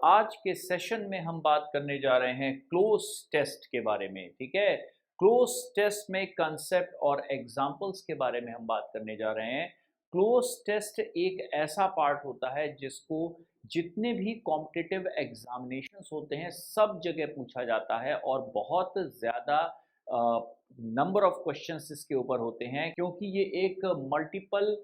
आज के सेशन में हम बात करने जा रहे हैं क्लोज टेस्ट के बारे में। ठीक है, क्लोज टेस्ट में कंसेप्ट और एग्जांपल्स के बारे में हम बात करने जा रहे हैं। क्लोज टेस्ट एक ऐसा पार्ट होता है जिसको जितने भी कॉम्पिटिटिव एग्जामिनेशंस होते हैं सब जगह पूछा जाता है और बहुत ज़्यादा नंबर ऑफ क्वेश्चंस इसके ऊपर होते हैं, क्योंकि ये एक मल्टीपल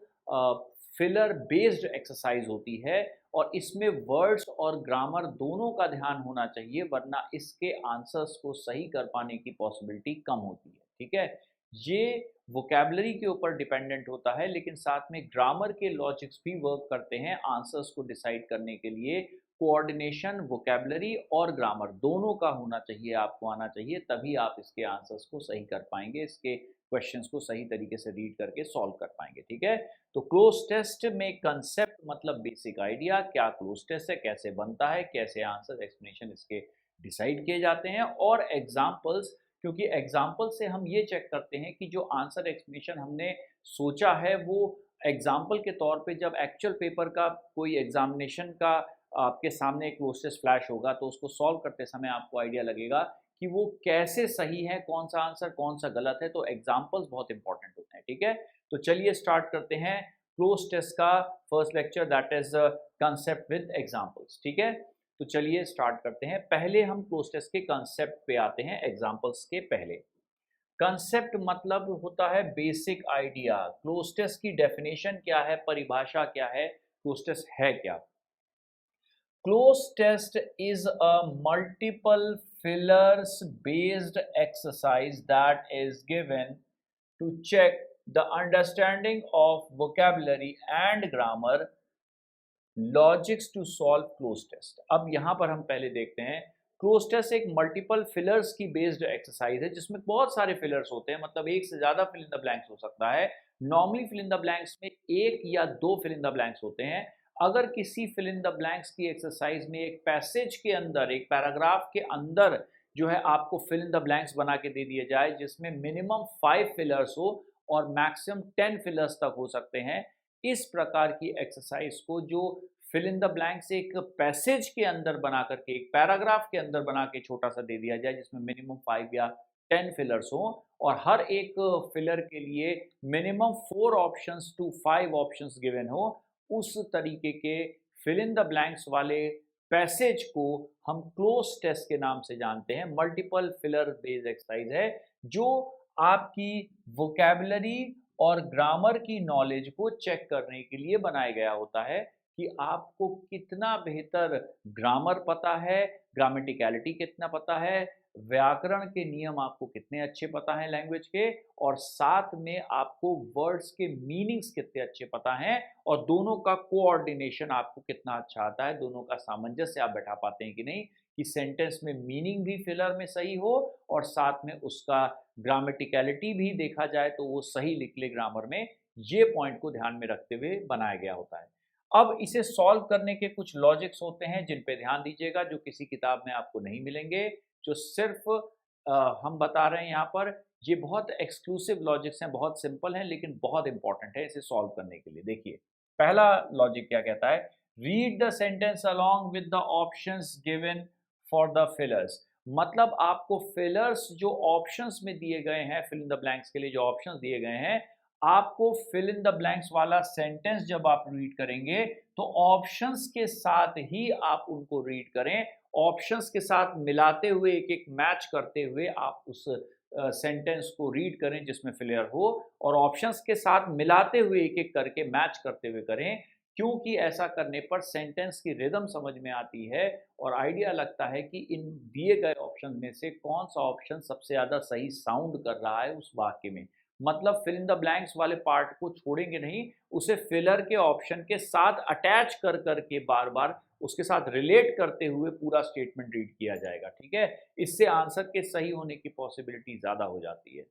फिलर बेस्ड एक्सरसाइज होती है और इसमें वर्ड्स और ग्रामर दोनों का ध्यान होना चाहिए, वरना इसके आंसर्स को सही कर पाने की पॉसिबिलिटी कम होती है। ठीक है, ये वोकैबुलरी के ऊपर डिपेंडेंट होता है, लेकिन साथ में ग्रामर के लॉजिक्स भी वर्क करते हैं आंसर्स को डिसाइड करने के लिए। कोऑर्डिनेशन वोकैबुलरी और ग्रामर दोनों का होना चाहिए, आपको आना चाहिए, तभी आप इसके आंसर्स को सही कर पाएंगे, इसके क्वेश्चंस को सही तरीके से रीड करके सॉल्व कर पाएंगे। ठीक है, तो क्लोज टेस्ट में कंसेप्ट मतलब बेसिक आइडिया, क्या क्लोज टेस्ट है, कैसे बनता है, कैसे आंसर एक्सप्लेनेशन इसके डिसाइड किए जाते हैं, और एग्जाम्पल्स, क्योंकि एग्जाम्पल से हम ये चेक करते हैं कि जो आंसर एक्सप्लेनेशन हमने सोचा है वो एग्जाम्पल के तौर पे जब एक्चुअल पेपर का कोई एग्जामिनेशन का आपके सामने एक क्लोज टेस्ट फ्लैश होगा तो उसको सॉल्व करते समय आपको आइडिया लगेगा कि वो कैसे सही है, कौन सा आंसर कौन सा गलत है। तो एग्जाम्पल्स बहुत इंपॉर्टेंट होते हैं। ठीक है, तो चलिए स्टार्ट करते हैं क्लोज टेस्ट का first lecture, that is concept with examples. ठीक है, तो चलिए स्टार्ट करते हैं। पहले हम क्लोज टेस्ट के कंसेप्ट पे आते हैं एग्जाम्पल्स के पहले। कंसेप्ट मतलब होता है बेसिक आइडिया। क्लोज टेस्ट की डेफिनेशन क्या है, परिभाषा क्या है, क्लोज टेस्ट है क्या। Cloze test is a multiple fillers based exercise that is given to check the understanding of vocabulary and grammar logics to solve cloze test. अब यहाँ पर हम पहले देखते हैं, क्लोज टेस्ट एक मल्टीपल फिलर्स की बेस्ड एक्सरसाइज है जिसमें बहुत सारे फिलर्स होते हैं, मतलब एक से ज़्यादा फिल इन द ब्लैंक्स हो सकता है। Normally fill in the blanks में एक या दो फिल इन द ब्लैंक्स होते हैं। अगर किसी फिल इन द ब्लैंक्स की एक्सरसाइज में एक पैसेज के अंदर, एक पैराग्राफ के अंदर जो है आपको फिल इन द ब्लैंक्स बना के दे दिए जाए जिसमें मिनिमम 5 फिलर्स हो और मैक्सिमम 10 फिलर्स तक हो सकते हैं, इस प्रकार की एक्सरसाइज को जो फिल इन द ब्लैंक्स एक पैसेज के अंदर बना करके, एक पैराग्राफ के अंदर बना के छोटा सा दे दिया जाए जिसमें मिनिमम 5 या 10 फिलर्स हो और हर एक फिलर के लिए minimum 4 options to 5 options given हो, उस तरीके के फिल इन द ब्लैंक्स वाले पैसेज को हम क्लोज टेस्ट के नाम से जानते हैं। मल्टीपल फिलर बेस्ड एक्सरसाइज है जो आपकी वोकैबुलरी और ग्रामर की नॉलेज को चेक करने के लिए बनाया गया होता है कि आपको कितना बेहतर ग्रामर पता है, ग्रामेटिकलिटी कितना पता है, व्याकरण के नियम आपको कितने अच्छे पता हैं लैंग्वेज के, और साथ में आपको वर्ड्स के मीनिंग्स कितने अच्छे पता हैं, और दोनों का कोऑर्डिनेशन आपको कितना अच्छा आता है, दोनों का सामंजस्य आप बैठा पाते हैं कि नहीं, कि सेंटेंस में मीनिंग भी फिलर में सही हो और साथ में उसका ग्रामेटिकलिटी भी देखा जाए तो वो सही निकले ग्रामर में। ये पॉइंट को ध्यान में रखते हुए बनाया गया होता है। अब इसे सॉल्व करने के कुछ लॉजिक्स होते हैं जिन पे ध्यान दीजिएगा, जो किसी किताब में आपको नहीं मिलेंगे, जो सिर्फ हम बता रहे हैं यहाँ पर। ये बहुत एक्सक्लूसिव लॉजिक्स हैं, बहुत सिंपल हैं, लेकिन बहुत इंपॉर्टेंट है इसे सॉल्व करने के लिए। देखिए पहला लॉजिक क्या कहता है, read the sentence along with the options given for the fillers. मतलब आपको फिलर्स जो ऑप्शंस में दिए गए हैं, फिल इन द ब्लैंक्स के लिए जो ऑप्शंस दिए गए हैं, आपको फिल इन द ब्लैंक्स वाला सेंटेंस जब आप रीड करेंगे तो ऑप्शंस के साथ ही आप उनको रीड करें। ऑप्शंस के साथ मिलाते हुए, एक एक मैच करते हुए आप उस सेंटेंस को रीड करें जिसमें फिलर हो, और ऑप्शंस के साथ मिलाते हुए एक एक करके मैच करते हुए करें, क्योंकि ऐसा करने पर सेंटेंस की रिदम समझ में आती है और आइडिया लगता है कि इन दिए गए ऑप्शन में से कौन सा ऑप्शन सबसे ज़्यादा सही साउंड कर रहा है उस वाक्य में। मतलब फिल इन द ब्लैंक्स वाले पार्ट को छोड़ेंगे नहीं, उसे फिलर के ऑप्शन के साथ अटैच कर करके बार बार उसके साथ रिलेट करते हुए पूरा स्टेटमेंट रीड किया जाएगा। ठीक है, इससे आंसर के सही होने की पॉसिबिलिटी ज़्यादा हो जाती है।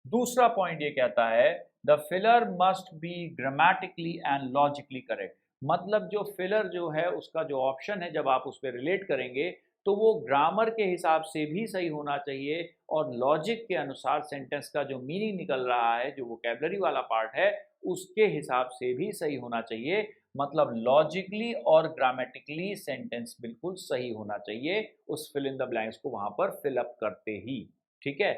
दूसरा पॉइंट ये कहता है, the filler must be grammatically and logically correct. मतलब जो फिलर जो है उसका जो ऑप्शन है जब आप उस पर रिलेट करेंगे तो वो ग्रामर के हिसाब से भी सही होना चाहिए और लॉजिक के अनुसार सेंटेंस का जो मीनिंग निकल रहा है, जो वोकैबुलरी वाला पार्ट है, उसके हिसाब से भी सही होना चाहिए। मतलब लॉजिकली और ग्रामेटिकली सेंटेंस बिल्कुल सही होना चाहिए उस फिल इन द ब्लैंक्स को वहां पर फिल अप करते ही। ठीक है,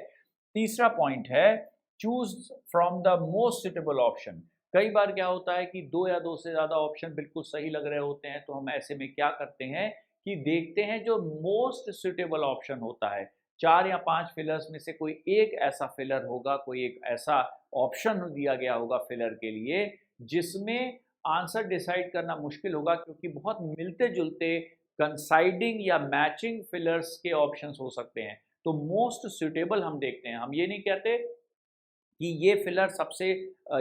तीसरा पॉइंट है choose from the most suitable option. कई बार क्या होता है कि दो या दो से ज्यादा ऑप्शन बिल्कुल सही लग रहे होते हैं, तो हम ऐसे में क्या करते हैं कि देखते हैं जो मोस्ट सुटेबल ऑप्शन होता है, चार या पांच फिलर्स में से कोई एक ऐसा फिलर होगा, कोई एक ऐसा ऑप्शन दिया गया होगा फिलर के लिए जिसमें आंसर डिसाइड करना मुश्किल होगा, क्योंकि बहुत मिलते जुलते कंसाइडिंग या मैचिंग फिलर्स के ऑप्शंस हो सकते हैं। तो मोस्ट सुटेबल हम देखते हैं, हम ये नहीं कहते कि ये फिलर सबसे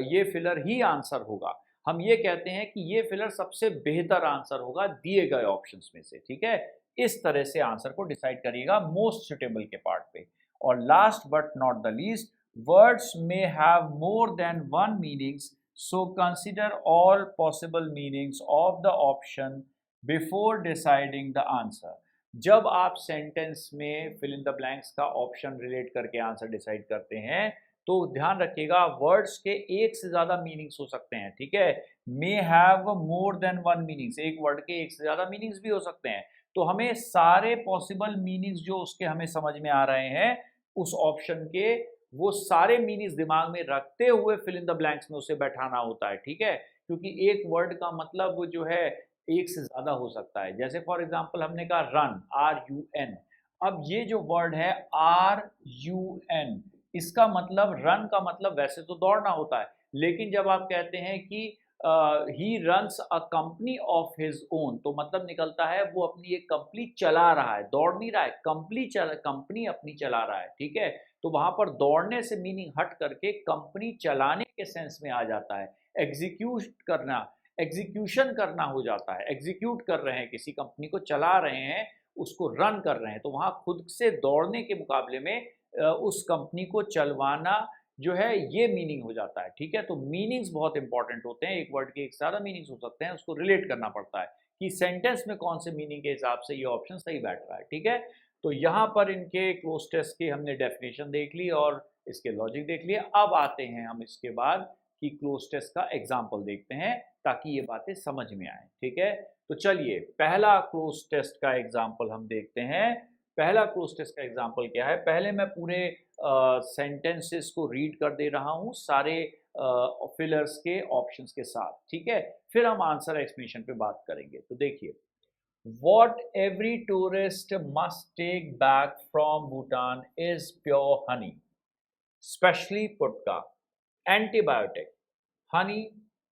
ये फिलर ही आंसर होगा, हम ये कहते हैं कि ये फिलर सबसे बेहतर आंसर होगा दिए गए ऑप्शंस में से। ठीक है, इस तरह से आंसर को डिसाइड करिएगा मोस्ट सुटेबल के पार्ट पे। और last but not the least, words may have more than one meanings, so consider all possible meanings of the option before deciding the answer. जब आप सेंटेंस में फिल इन द ब्लैंक्स का option relate करके answer decide करते हैं, तो ध्यान रखिएगा वर्ड्स के एक से ज्यादा मीनिंग्स हो सकते हैं। ठीक है, may have more than one meanings, एक वर्ड के एक से ज्यादा मीनिंग्स भी हो सकते हैं। तो हमें सारे पॉसिबल मीनिंग्स जो उसके हमें समझ में आ रहे हैं उस ऑप्शन के, वो सारे मीनिंग्स दिमाग में रखते हुए फिल इन द ब्लैंक्स में उसे बैठाना होता है। ठीक है, क्योंकि एक वर्ड का मतलब जो है एक से ज्यादा हो सकता है। जैसे फॉर एग्जाम्पल हमने कहा रन, RUN। अब ये जो वर्ड है RUN, इसका मतलब रन का मतलब वैसे तो दौड़ना होता है, लेकिन जब आप कहते हैं कि he runs a company of his own, तो मतलब निकलता है वो अपनी एक कंपनी चला रहा है, दौड़ नहीं रहा है, कंपनी अपनी चला रहा है। ठीक है, तो वहां पर दौड़ने से मीनिंग हट करके कंपनी चलाने के सेंस में आ जाता है, एग्जीक्यूट करना, एग्जीक्यूशन करना हो जाता है, एग्जीक्यूट कर रहे हैं, किसी कंपनी को चला रहे हैं, उसको रन कर रहे हैं। तो वहां खुद से दौड़ने के मुकाबले में उस कंपनी को चलवाना जो है ये मीनिंग हो जाता है। ठीक है, तो मीनिंग्स बहुत इंपॉर्टेंट होते हैं, एक वर्ड के एक सारा मीनिंग्स हो सकते हैं, उसको रिलेट करना पड़ता है कि सेंटेंस में कौन से मीनिंग के हिसाब से ये ऑप्शन सही बैठ रहा है। ठीक है, तो यहाँ पर इनके क्लोज टेस्ट की हमने डेफिनेशन देख ली और इसके लॉजिक देख लिए। अब आते हैं हम इसके बाद कि क्लोज टेस्ट का एग्जाम्पल देखते हैं ताकि ये बातें समझ में आए। ठीक है, तो चलिए पहला क्लोज टेस्ट का एग्जाम्पल हम देखते हैं। पहला क्लोज टेस्ट का एग्जाम्पल क्या है, पहले मैं पूरे सेंटेंसेस को रीड कर दे रहा हूँ सारे फिलर्स के ऑप्शंस के साथ। ठीक है, फिर हम आंसर एक्सप्लेनेशन पे बात करेंगे। तो देखिए, what every tourist must take back from Bhutan is pure honey, especially putka, antibiotic, honey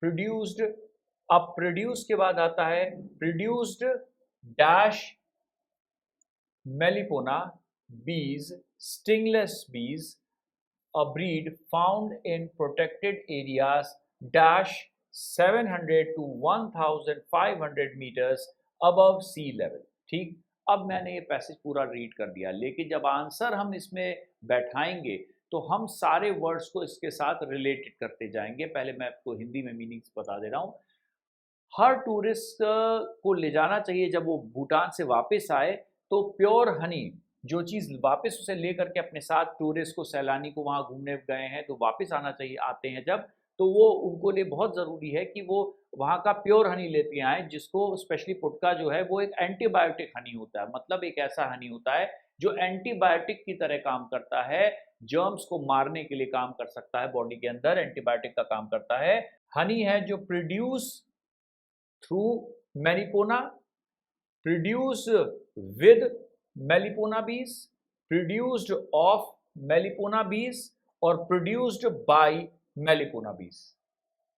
produced। अब प्रोड्यूस के बाद आता है produced dash Melipona bees, stingless bees, a breed found in protected areas dash 700 to 1500 meters above sea level। ठीक, अब मैंने ये passage पूरा रीड कर दिया, लेकिन जब आंसर हम इसमें बैठाएंगे तो हम सारे वर्ड्स को इसके साथ रिलेटेड करते जाएंगे। पहले मैं आपको हिंदी में मीनिंग्स बता दे रहा हूँ। हर टूरिस्ट को ले जाना चाहिए जब वो भूटान से वापस आए, तो प्योर हनी जो चीज़ वापस उसे ले करके अपने साथ, टूरिस्ट को, सैलानी को वहाँ घूमने गए हैं तो वापस आना चाहिए, आते हैं जब, तो वो उनको लिए बहुत ज़रूरी है कि वो वहाँ का प्योर हनी लेते आएँ, जिसको स्पेशली पुटका जो है वो एक एंटीबायोटिक हनी होता है। मतलब एक ऐसा हनी होता है जो एंटीबायोटिक की तरह काम करता है, जर्म्स को मारने के लिए काम कर सकता है, बॉडी के अंदर एंटीबायोटिक का काम करता है। हनी है जो प्रोड्यूस थ्रू मेलिपोना, प्रोड्यूस विद मेलिपोना बीज, प्रोड्यूस्ड ऑफ मेलिपोना बीज और प्रोड्यूस्ड बाय मेलिपोना बीज।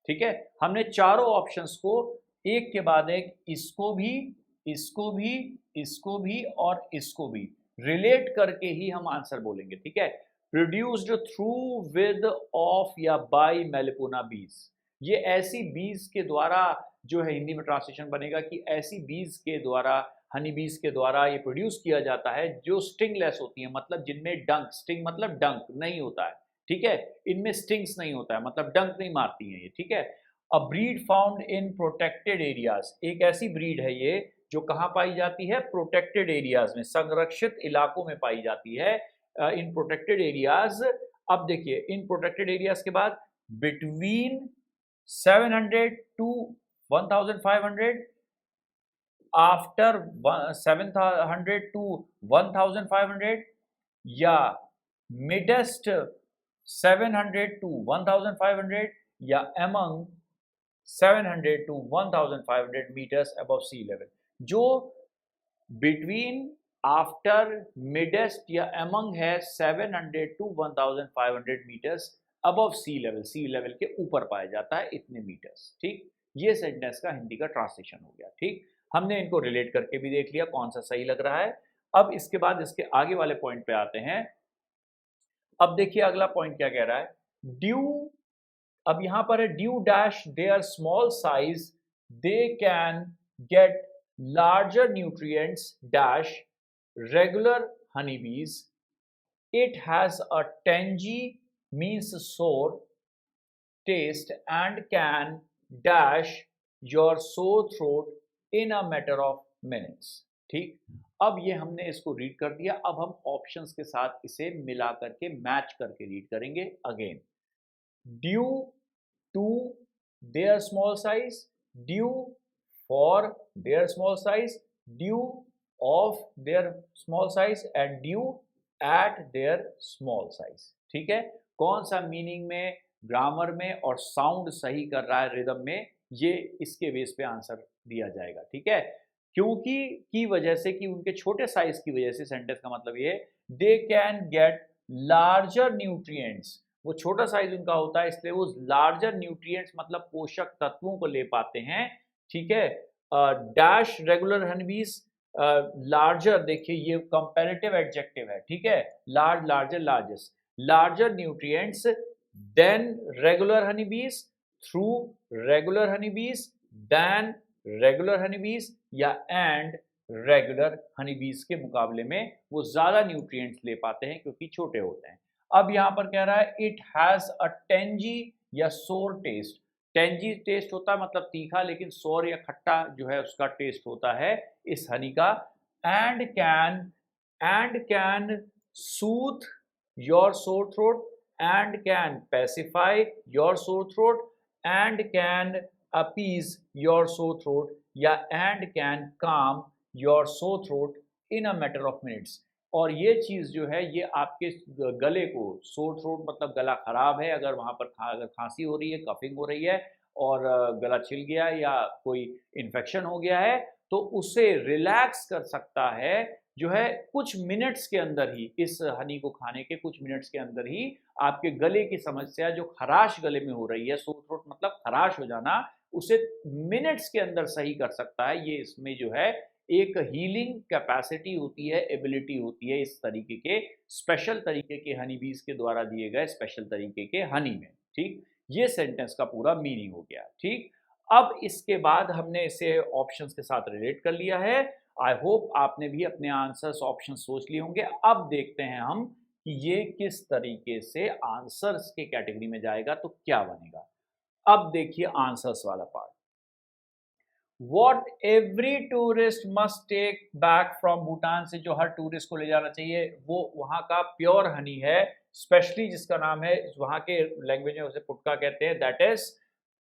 ठीक है, हमने चारों ऑप्शंस को एक के बाद एक, इसको भी, इसको भी, इसको भी और इसको भी रिलेट करके ही हम आंसर बोलेंगे। ठीक है, प्रोड्यूस्ड थ्रू, विद, ऑफ या बाय मेलिपोना बीज, ये ऐसी बीज के द्वारा जो है, हिंदी में ट्रांसलेशन बनेगा कि ऐसी बीज के द्वारा, हनी बीज के द्वारा ये प्रोड्यूस किया जाता है जो स्टिंगलेस होती है, मतलब जिनमें डंक, स्टिंग मतलब डंक नहीं होता है। ठीक है, इनमें स्टिंग्स नहीं होता है, मतलब डंक नहीं मारती हैं ये। ठीक है, अ breed found in protected areas, एक ऐसी ब्रीड है ये जो कहाँ पाई जाती है, प्रोटेक्टेड एरियाज में, संरक्षित इलाकों में पाई जाती है, इन प्रोटेक्टेड एरियाज। अब देखिए, इन प्रोटेक्टेड एरियाज के बाद बिटवीन 700 to 1500 आफ्टर 700 टू 1500 या मिडेस्ट 700 टू 1500 या among 700 to 1500 meters above sea level। जो बिटवीन आफ्टर मिडेस्ट या among है 700 to 1500 meters above sea level के ऊपर पाया जाता है इतने मीटर्स। ठीक, ये सेंटेंस का हिंदी का ट्रांसलेशन हो गया। ठीक, हमने इनको रिलेट करके भी देख लिया कौन सा सही लग रहा है। अब इसके बाद इसके आगे वाले पॉइंट पे आते हैं। अब देखिए अगला पॉइंट क्या कह रहा है, ड्यू, अब यहां पर है due dash there small size they can gate larger nutrients dash regular honeybees, it has a tangy means sour taste and can dash your sore throat in a matter of minutes। ठीक, अब ये हमने इसको read कर दिया। अब हम options के साथ इसे मिला करके मैच करके रीड करेंगे। Again, due to their small size, due for their small size, due of their small size and due at their small size। ठीक है, कौन सा मीनिंग में, ग्रामर में और साउंड सही कर रहा है रिदम में, ये इसके बेस पे आंसर दिया जाएगा। ठीक है, क्योंकि की वजह से कि उनके छोटे साइज की वजह से सेंटेंस का मतलब ये, दे कैन गेट लार्जर न्यूट्रिएंट्स, वो छोटा साइज उनका होता है इसलिए वो लार्जर न्यूट्रिएंट्स मतलब पोषक तत्वों को ले पाते हैं। ठीक है, डैश रेगुलर हनीबीज, लार्जर, देखिए ये कंपैरेटिव एडजेक्टिव है। ठीक है, large, larger, largest, larger nutrients than regular honeybees, through regular honeybees, than regular honeybees या एंड रेगुलर हनीबीज के मुकाबले में वो ज्यादा न्यूट्रिएंट्स ले पाते हैं क्योंकि छोटे होते हैं। अब यहां पर कह रहा है इट हैज अ टेंजी या सोर टेस्ट, टेंजी टेस्ट होता है मतलब तीखा, लेकिन सोर या खट्टा जो है उसका टेस्ट होता है इस हनी का। And can soothe your sore throat, and can pacify your sore throat, and can appease your sore throat या and can calm your sore throat in a matter of minutes. और ये चीज़ जो है ये आपके गले को, सोर थ्रोट मतलब गला खराब है, अगर वहाँ पर अगर खांसी हो रही है, कफिंग हो रही है और गला छिल गया या कोई इन्फेक्शन हो गया है तो उसे रिलैक्स कर सकता है जो है कुछ मिनट्स के अंदर ही, इस हनी को खाने के कुछ मिनट्स के अंदर ही आपके गले की समस्या जो खराश गले में हो रही है, सोर थ्रोट मतलब खराश हो जाना, उसे मिनट्स के अंदर सही कर सकता है। ये इसमें जो है एक हीलिंग कैपेसिटी होती है, एबिलिटी होती है इस तरीके के स्पेशल तरीके के हनी बीज के द्वारा दिए गए स्पेशल तरीके के हनी में। ठीक, ये सेंटेंस का पूरा मीनिंग हो गया। ठीक, अब इसके बाद हमने इसे ऑप्शंस के साथ रिलेट कर लिया है। आई होप आपने भी अपने आंसर्स ऑप्शन सोच लिए होंगे। अब देखते हैं हम कि ये किस तरीके से आंसर्स के कैटेगरी में जाएगा तो क्या बनेगा। अब देखिए आंसर्स वाला part, What every tourist must take back from Bhutan से जो हर टूरिस्ट को ले जाना चाहिए वो वहाँ का प्योर हनी है, स्पेशली जिसका नाम है वहाँ के लैंग्वेज में उसे पुटका कहते हैं, दैट इज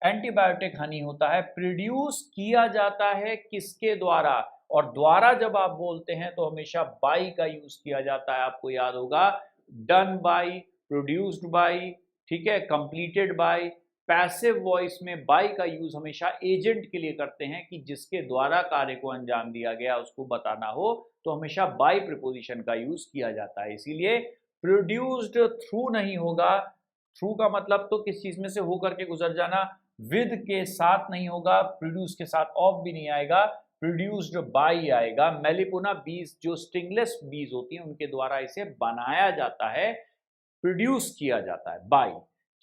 एंटीबायोटिक हनी होता है। प्रोड्यूस किया जाता है किसके द्वारा, और द्वारा जब आप बोलते हैं तो हमेशा बाई का यूज किया जाता है, आपको याद होगा, डन बाई, प्रोड्यूस्ड बाई, ठीक है, कंप्लीटेड बाई। पैसिव वॉइस में बाई का यूज हमेशा एजेंट के लिए करते हैं कि जिसके द्वारा कार्य को अंजाम दिया गया उसको बताना हो तो हमेशा बाई प्रीपोजिशन का यूज किया जाता है। इसीलिए प्रोड्यूस्ड थ्रू नहीं होगा, थ्रू का मतलब तो किस चीज में से होकर के गुजर जाना, विद के साथ नहीं होगा, प्रोड्यूस के साथ ऑफ भी नहीं आएगा, प्रोड्यूस्ड बाई आएगा। मेलिपोना बीज जो स्टिंगलेस बीज होती हैं उनके द्वारा इसे बनाया जाता है, प्रोड्यूस किया जाता है बाई।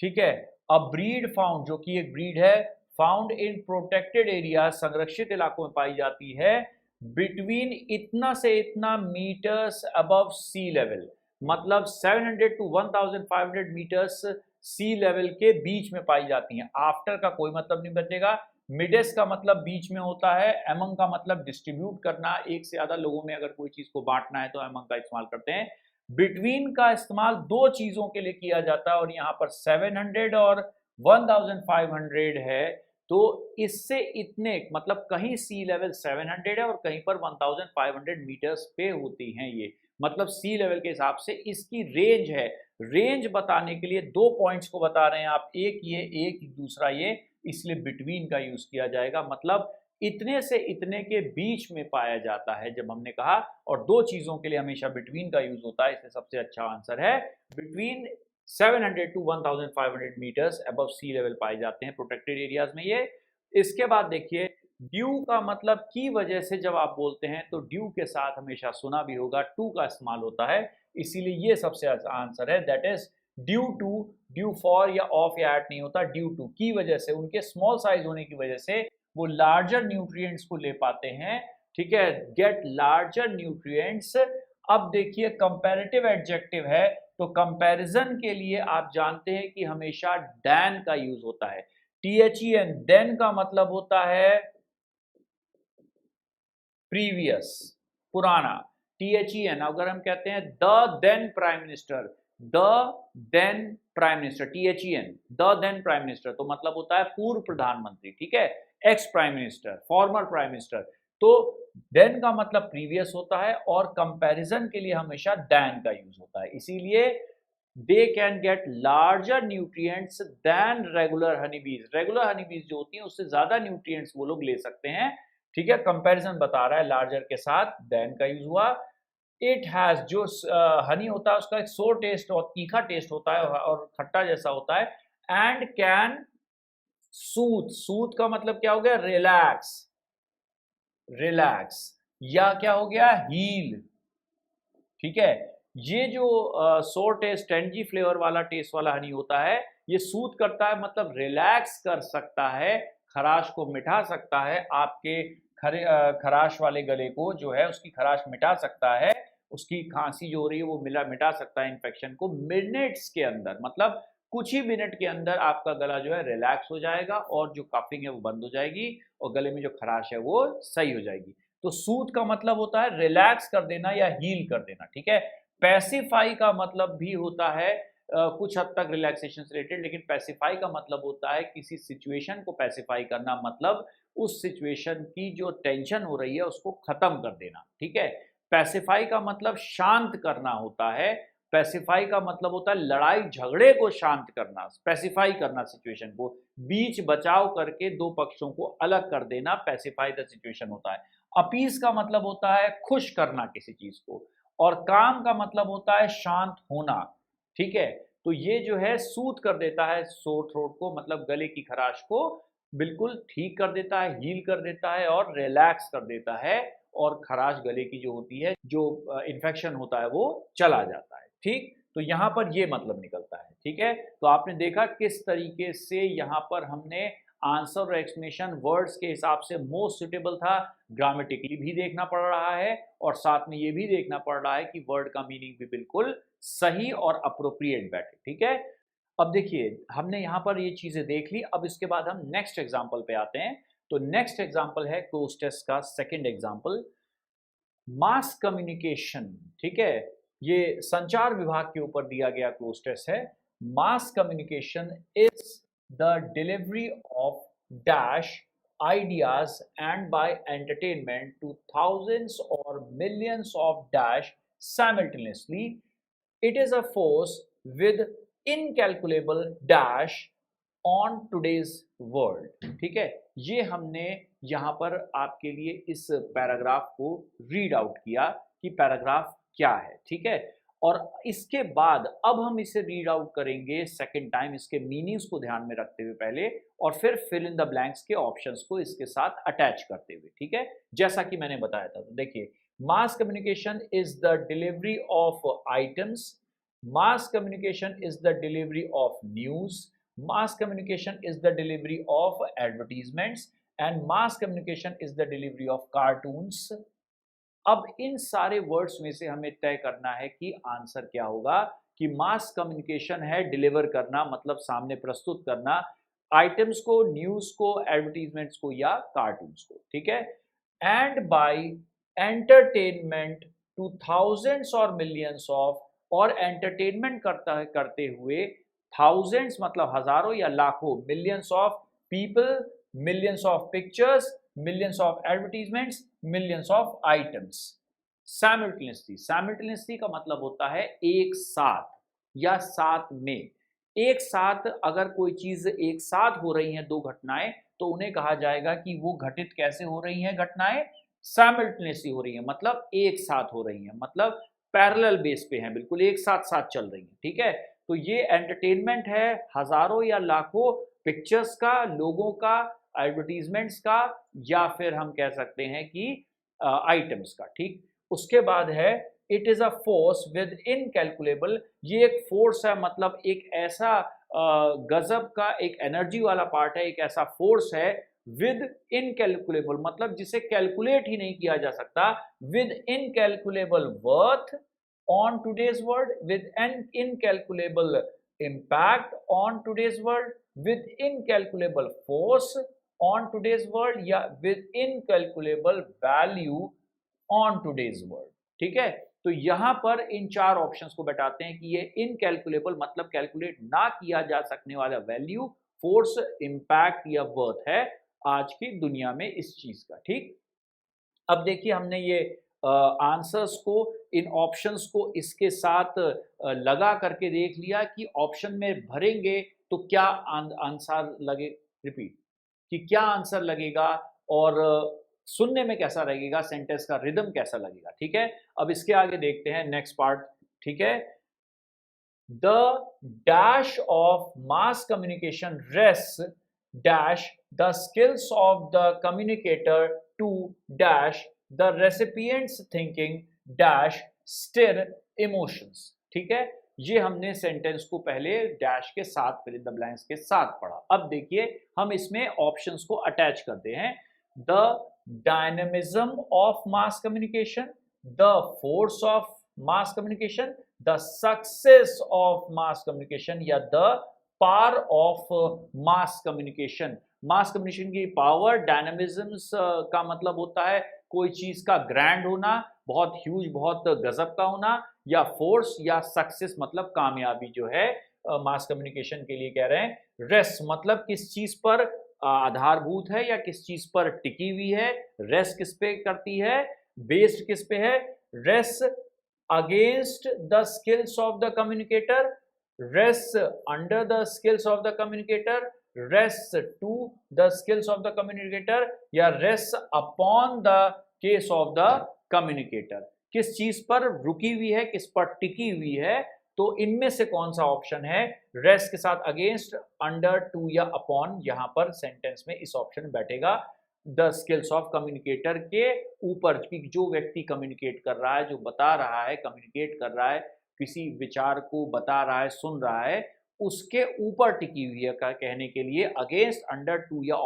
ठीक है, अ ब्रीड फाउंड जो कि एक ब्रीड है, फाउंड इन प्रोटेक्टेड एरिया संरक्षित इलाकों में पाई जाती है, बिटवीन इतना से इतना मीटर्स अबव सी लेवल, मतलब 700 टू 1500 मीटर्स सी लेवल के बीच में पाई जाती हैं। आफ्टर का कोई मतलब नहीं बचेगा, मिडेस का मतलब बीच में होता है, एमंग का मतलब डिस्ट्रीब्यूट करना, एक से ज्यादा लोगों में अगर कोई चीज को बांटना है तो एमंग का इस्तेमाल करते हैं। बिटवीन का इस्तेमाल दो चीजों के लिए किया जाता है और यहाँ पर 700 और 1500 है, तो इससे इतने मतलब कहीं सी लेवल 700 है और कहीं पर 1500 मीटर्स पे होती हैं ये, मतलब सी लेवल के हिसाब से इसकी रेंज है। रेंज बताने के लिए दो पॉइंट्स को बता रहे हैं आप, एक ये एक दूसरा ये, इसलिए बिटवीन का यूज किया जाएगा, मतलब इतने से इतने के बीच में पाया जाता है जब हमने कहा। और दो चीजों के लिए हमेशा बिटवीन का यूज होता है, इसलिए सबसे अच्छा आंसर है between 700 to 1500 meters above sea level पाए जाते हैं प्रोटेक्टेड एरियाज में ये। इसके बाद देखिए ड्यू का मतलब की वजह से जब आप बोलते हैं तो ड्यू के साथ हमेशा सुना भी होगा टू का इस्तेमाल होता है, इसीलिए ये सबसे आंसर है, that is due to. Due for या ऑफ या एट नहीं होता, ड्यू टू की वजह से, उनके स्मॉल साइज होने की वजह से वो लार्जर न्यूट्रिएंट्स को ले पाते हैं, ठीक है, गेट लार्जर न्यूट्रिएंट्स। अब देखिए कंपैरेटिव एडजेक्टिव है, तो कंपैरिजन के लिए आप जानते हैं कि हमेशा दैन का यूज होता है, THEN, देन का मतलब होता है प्रीवियस, पुराना। THEN अगर हम कहते हैं the then prime minister, the then prime minister, THEN the then prime minister, तो मतलब होता है पूर्व प्रधानमंत्री, ठीक है, ex prime minister, former prime minister. तो देन का मतलब प्रीवियस होता है और कंपैरिजन के लिए हमेशा दैन का यूज होता है, इसीलिए they can get larger nutrients than regular honeybees. रेगुलर हनीबीज जो होती हैं उससे ज्यादा न्यूट्रिएंट्स वो लोग ले सकते हैं, ठीक है, कंपैरिजन बता रहा है लार्जर के साथ देन का यूज हुआ। इट हैज, जो हनी होता है उसका एक सोर टेस्ट और तीखा टेस्ट होता है और खट्टा जैसा होता है। एंड कैन सूथ, सूथ का मतलब क्या हो गया, रिलैक्स, रिलैक्स, या क्या हो गया, हील, ठीक है। ये जो सोर टेस्ट टेंजी फ्लेवर वाला टेस्ट वाला हनी होता है, ये सूथ करता है मतलब रिलैक्स कर सकता है, खराश को मिटा सकता है, आपके खराश वाले गले को जो है उसकी खराश मिटा सकता है, उसकी खांसी जो हो रही है वो मिटा सकता है इन्फेक्शन को मिनट्स के अंदर, मतलब कुछ ही मिनट के अंदर आपका गला जो है रिलैक्स हो जाएगा और जो कफिंग है वो बंद हो जाएगी और गले में जो खराश है वो सही हो जाएगी। तो सूथ का मतलब होता है रिलैक्स कर देना या हील कर देना, ठीक है। पैसिफाई का मतलब भी होता है कुछ हद तक रिलैक्सेशन से रिलेटेड, लेकिन पैसिफाई का मतलब होता है किसी सिचुएशन को पैसिफाई करना, मतलब उस सिचुएशन की जो टेंशन हो रही है उसको खत्म कर देना, ठीक है। पैसिफाई का मतलब शांत करना होता है, पैसिफाई का मतलब होता है लड़ाई झगड़े को शांत करना, पैसिफाई करना सिचुएशन को, बीच बचाव करके दो पक्षों को अलग कर देना, पैसिफाई द सिचुएशन होता है। अपीस का मतलब होता है खुश करना किसी चीज को, और काम का मतलब होता है शांत होना, ठीक है। तो ये जो है सूथ कर देता है सोर थ्रोट को, मतलब गले की खराश को बिल्कुल ठीक कर देता है, हील कर देता है और रिलैक्स कर देता है, और खराश गले की जो होती है, जो इन्फेक्शन होता है वो चला जाता है, ठीक। तो यहाँ पर ये मतलब निकलता है, ठीक है। तो आपने देखा किस तरीके से यहाँ पर हमने आंसर और एक्सप्लेनेशन वर्ड्स के हिसाब से मोस्ट सुटेबल था, ग्रामेटिकली भी देखना पड़ रहा है और साथ में ये भी देखना पड़ रहा है कि वर्ड का मीनिंग भी बिल्कुल सही और अप्रोप्रिएट बैठे, ठीक है। अब देखिए हमने यहाँ पर ये चीजें देख ली, अब इसके बाद हम नेक्स्ट एग्जाम्पल पे आते हैं। तो नेक्स्ट एग्जाम्पल है क्लोज टेस्ट का सेकेंड एग्जाम्पल, मास कम्युनिकेशन, ठीक है। ये संचार विभाग के ऊपर दिया गया क्लोज टेस्ट है। Mass communication is the delivery of dash ideas and by entertainment to thousands or millions of dash simultaneously. It is a force with incalculable dash on today's world, ठीक है। ये हमने यहाँ पर आपके लिए इस पैराग्राफ को रीड आउट किया कि पैराग्राफ क्या है, ठीक है। और इसके बाद अब हम इसे रीड आउट करेंगे सेकंड टाइम, इसके मीनिंग्स को ध्यान में रखते हुए पहले, और फिर फिल इन द ब्लैंक्स के ऑप्शंस को इसके साथ अटैच करते हुए, ठीक है, जैसा कि मैंने बताया था। तो देखिए, mass communication is the delivery of items, mass communication is the delivery of news, mass communication is the delivery of advertisements, and mass communication is the delivery of cartoons. अब इन सारे वर्ड्स में से हमें तय करना है कि आंसर क्या होगा, कि मास कम्युनिकेशन है डिलीवर करना, मतलब सामने प्रस्तुत करना, आइटम्स को, न्यूज को, एडवर्टीजमेंट्स को या कार्टून्स को, ठीक है। And by entertainment to thousands और मिलियंस ऑफ, और एंटरटेनमेंट करते हुए थाउजेंड्स मतलब हजारों या लाखों, millions of people millions of pictures, millions of advertisements, millions of items. Simultaneously का मतलब होता है एक साथ या साथ में। एक साथ अगर कोई चीज एक साथ हो रही हैं, दो घटनाएं, तो उन्हें कहा जाएगा कि वो घटित कैसे हो रही हैं घटनाएं, साइमल्टेनियसली हो रही हैं, मतलब एक साथ हो रही हैं, मतलब पैरेलल बेस पे हैं, बिल्कुल एक साथ साथ चल रही हैं। ठीक है, तो ये एंटरटेनमेंट है हजारों या लाखों पिक्चर्स का, लोगों का, एडवर्टीजमेंट्स का, या फिर हम कह सकते हैं कि आइटम्स का। ठीक, उसके बाद है it is a force with incalculable. ये एक फोर्स है, मतलब एक ऐसा गजब का एक एनर्जी वाला पार्ट है, एक ऐसा फोर्स है विद इनकैलकुलेबल, मतलब जिसे कैलकुलेट ही नहीं किया जा सकता, with incalculable worth on today's world, with an incalculable impact on today's world, with incalculable force on today's world, या with incalculable value on today's world. ठीक है, तो यहां पर इन चार ऑप्शंस को बताते हैं कि ये इनकैलकुलेबल मतलब कैलकुलेट ना किया जा सकने वाला वैल्यू, फोर्स, इंपैक्ट या वर्थ है आज की दुनिया में इस चीज का। ठीक, अब देखिए हमने ये आंसर्स को, इन ऑप्शंस को इसके साथ लगा करके देख लिया कि ऑप्शन में भरेंगे तो क्या आंसर लगे, रिपीट, कि क्या आंसर लगेगा और सुनने में कैसा लगेगा, सेंटेंस का रिदम कैसा लगेगा। ठीक है, अब इसके आगे देखते हैं नेक्स्ट पार्ट। ठीक है, the dash of mass communication rest dash the skills of the communicator to dash the recipients thinking dash stir emotions. ठीक है, ये हमने सेंटेंस को पहले डैश के साथ, फिर द ब्लैंक्स के साथ पढ़ा। अब देखिए हम इसमें ऑप्शंस को अटैच करते हैं। The dynamism of mass communication, the force of mass communication, the success of mass communication, या the power of mass communication. Mass communication की पावर, डायनेमिज्म्स का मतलब होता है कोई चीज का ग्रैंड होना, बहुत ह्यूज, बहुत गजब का होना, या फोर्स या सक्सेस मतलब कामयाबी जो है मास कम्युनिकेशन के लिए कह रहे हैं। रेस्ट मतलब किस चीज पर आधारभूत है या किस चीज पर टिकी हुई है, रेस्ट किस पे करती है, बेस्ड किस पे है, rest against the skills of the communicator, rest under the skills of the communicator, rest to the skills of the communicator, या rest upon the case of the communicator. किस चीज पर रुकी हुई है, किस पर टिकी हुई है, तो इनमें से कौन सा ऑप्शन है, रेस्ट के साथ अगेंस्ट, अंडर, टू या अपॉन, यहां पर सेंटेंस में इस ऑप्शन में बैठेगा द स्किल्स ऑफ कम्युनिकेटर के ऊपर, कि जो व्यक्ति कम्युनिकेट कर रहा है, जो बता रहा है, कम्युनिकेट कर रहा है, किसी विचार को बता रहा है, सुन रहा है, उसके ऊपर टिकी हुई है का कहने के लिए अगेंस्ट, अंडर, टू या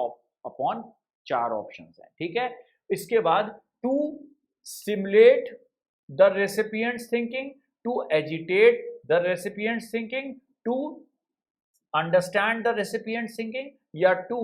अपॉन, चार ऑप्शंस हैं। ठीक है, इसके बाद to stimulate the recipient's thinking, to agitate the recipient's thinking, to understand the recipient's thinking, या to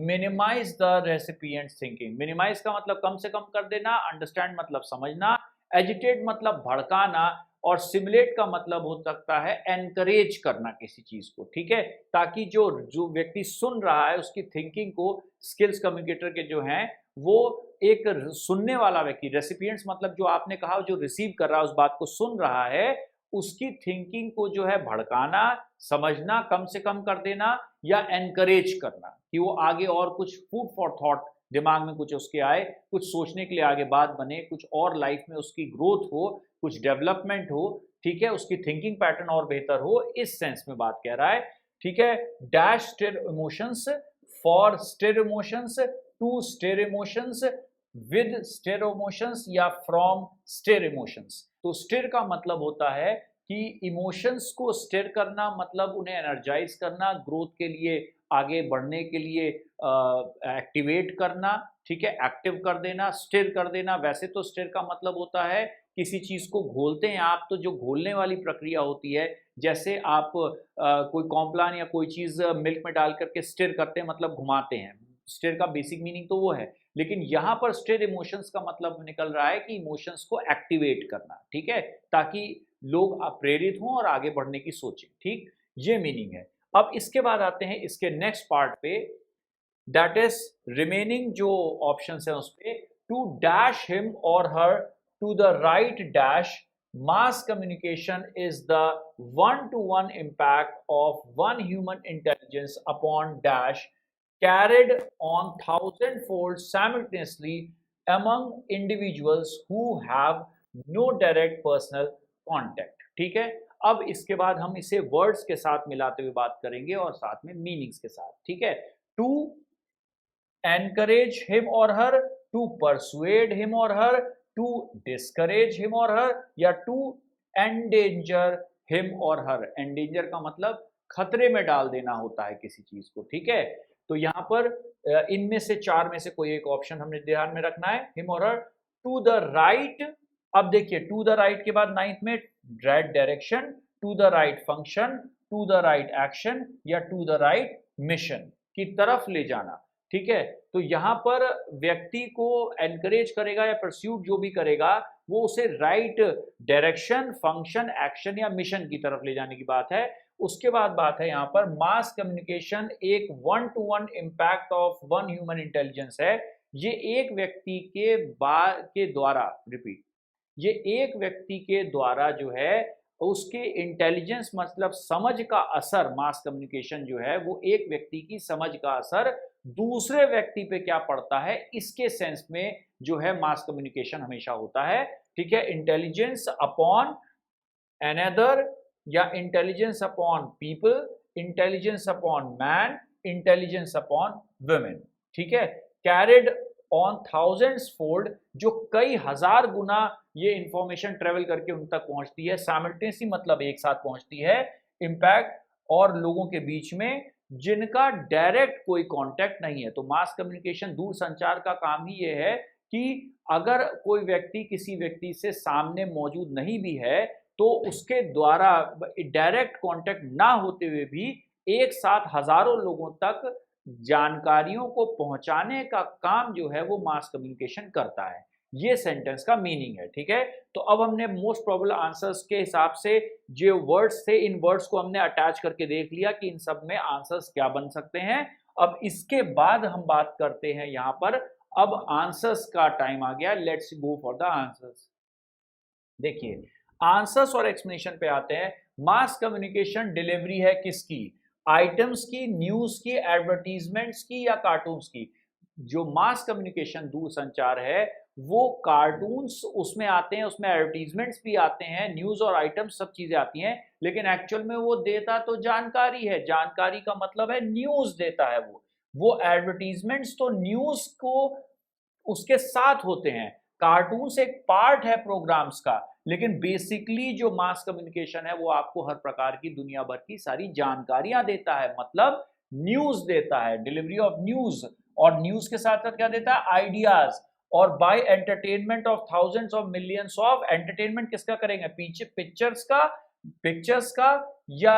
minimize the recipient's thinking। minimize का मतलब कम से कम कर देना, understand मतलब समझना, agitate मतलब भड़काना, और सिमुलेट का मतलब हो सकता है एनकरेज करना किसी चीज को। ठीक है, ताकि जो व्यक्ति सुन रहा है उसकी थिंकिंग को, स्किल्स कम्युनिकेटर के जो हैं वो एक सुनने वाला व्यक्ति, रेसिपिएंट्स मतलब जो आपने कहा जो रिसीव कर रहा है, उस बात को सुन रहा है, उसकी थिंकिंग को जो है भड़काना, समझना, कम से कम कर देना, या एनकरेज करना कि वो आगे और कुछ फूड फॉर थॉट, दिमाग में कुछ उसके आए, कुछ सोचने के लिए आगे बात बने, कुछ और लाइफ में उसकी ग्रोथ हो, कुछ डेवलपमेंट हो। ठीक है, उसकी थिंकिंग पैटर्न और बेहतर हो, इस सेंस में बात कह रहा है। ठीक है, dash stir emotions, for stir emotions, to stir emotions, with stir emotions, या फ्रॉम स्टिर इमोशंस। तो स्टिर का मतलब होता है कि इमोशंस को स्टिर करना, मतलब उन्हें एनर्जाइज करना, ग्रोथ के लिए, आगे बढ़ने के लिए एक्टिवेट करना। ठीक है, एक्टिव कर देना, स्टिर कर देना। वैसे तो स्टिर का मतलब होता है किसी चीज को घोलते हैं आप, तो जो घोलने वाली प्रक्रिया होती है, जैसे आप कोई कॉम्प्लान या कोई चीज मिल्क में डाल करके स्टिर करते हैं, मतलब घुमाते हैं, स्टिर का बेसिक मीनिंग तो वो है। लेकिन यहाँ पर स्टिर इमोशंस का मतलब निकल रहा है कि इमोशंस को एक्टिवेट करना। ठीक है, ताकि लोग प्रेरित हों और आगे बढ़ने की सोचें। ठीक, ये मीनिंग है। अब इसके बाद आते हैं इसके नेक्स्ट पार्ट पे, दैट इज रिमेनिंग जो ऑप्शन है उस पे, टू डैश हिम और her to the right dash, mass communication is the one-to-one impact of one human intelligence upon dash carried on thousand-fold simultaneously among individuals who have no direct personal contact। ठीक है, अब इसके बाद हम इसे words के साथ मिलाते हुए बात करेंगे और साथ में मीनिंग्स के साथ। ठीक है, to encourage him or her, to persuade him or her, to discourage him or her, या to endanger him or her। endanger का मतलब खतरे में डाल देना होता है किसी चीज को। ठीक है, तो यहाँ पर इनमें से चार में से कोई एक ऑप्शन हमने ध्यान में रखना है, him or her, to the right। अब देखिए to the right के बाद नाइन्थ में right direction, to the right function, to the right action या to the right mission की तरफ ले जाना। ठीक है, तो यहाँ पर व्यक्ति को एनकरेज करेगा या परस्यूट जो भी करेगा वो उसे राइट डायरेक्शन, फंक्शन, एक्शन या मिशन की तरफ ले जाने की बात है। उसके बाद बात है यहाँ पर मास कम्युनिकेशन एक one two one impact of one human intelligence है। ये एक व्यक्ति के द्वारा, रिपीट, ये एक व्यक्ति के द्वारा जो है उसके इंटेलिजेंस मतलब समझ का असर, मास कम्युनिकेशन जो है वो एक व्यक्ति की समझ का असर दूसरे व्यक्ति पे क्या पड़ता है, इसके सेंस में जो है मास कम्युनिकेशन हमेशा होता है। ठीक है, इंटेलिजेंस अपॉन अनदर या intelligence upon people, intelligence upon man, intelligence upon women. ठीक है, कैरिड ऑन थाउजेंड्स फोल्ड, जो कई हजार गुना ये इंफॉर्मेशन ट्रेवल करके उन तक पहुंचती है, साइमल्टेनियसली मतलब एक साथ पहुंचती है, इम्पैक्ट और लोगों के बीच में जिनका डायरेक्ट कोई कांटेक्ट नहीं है। तो मास कम्युनिकेशन, दूर संचार का काम ही ये है कि अगर कोई व्यक्ति किसी व्यक्ति से सामने मौजूद नहीं भी है तो उसके द्वारा डायरेक्ट कांटेक्ट ना होते हुए भी एक साथ हजारों लोगों तक जानकारियों को पहुंचाने का काम जो है वो मास कम्युनिकेशन करता है। ये सेंटेंस का मीनिंग है। ठीक है, तो अब हमने मोस्ट प्रोबेबल आंसर्स के हिसाब से जो वर्ड्स थे, इन वर्ड्स को हमने अटैच करके देख लिया कि इन सब में आंसर्स क्या बन सकते हैं। अब इसके बाद हम बात करते हैं यहाँ पर, अब आंसर्स का टाइम आ गया, let's go for the answers. देखिए, आंसर्स और एक्सप्लेनेशन पे आते हैं। मास कम्युनिकेशन डिलीवरी है किसकी, आइटम्स की, न्यूज की, एडवर्टीजमेंट्स की या कार्टून्स की। जो मास कम्युनिकेशन दूर संचार है वो कार्टून्स उसमें आते हैं, उसमें एडवर्टीजमेंट्स भी आते हैं, न्यूज और आइटम्स सब चीजें आती हैं, लेकिन एक्चुअल में वो देता तो जानकारी है। जानकारी का मतलब है न्यूज देता है वो एडवर्टीजमेंट्स तो न्यूज को उसके साथ होते हैं। कार्टून्स एक पार्ट है प्रोग्राम्स का, लेकिन बेसिकली जो मास कम्युनिकेशन है वो आपको हर प्रकार की दुनिया भर की सारी जानकारियां देता है, मतलब न्यूज देता है, डिलीवरी ऑफ न्यूज। और न्यूज के साथ साथ क्या देता है, आइडियाज। और by entertainment of thousands of millions of, entertainment किसका करेंगे, पिक्चर्स का या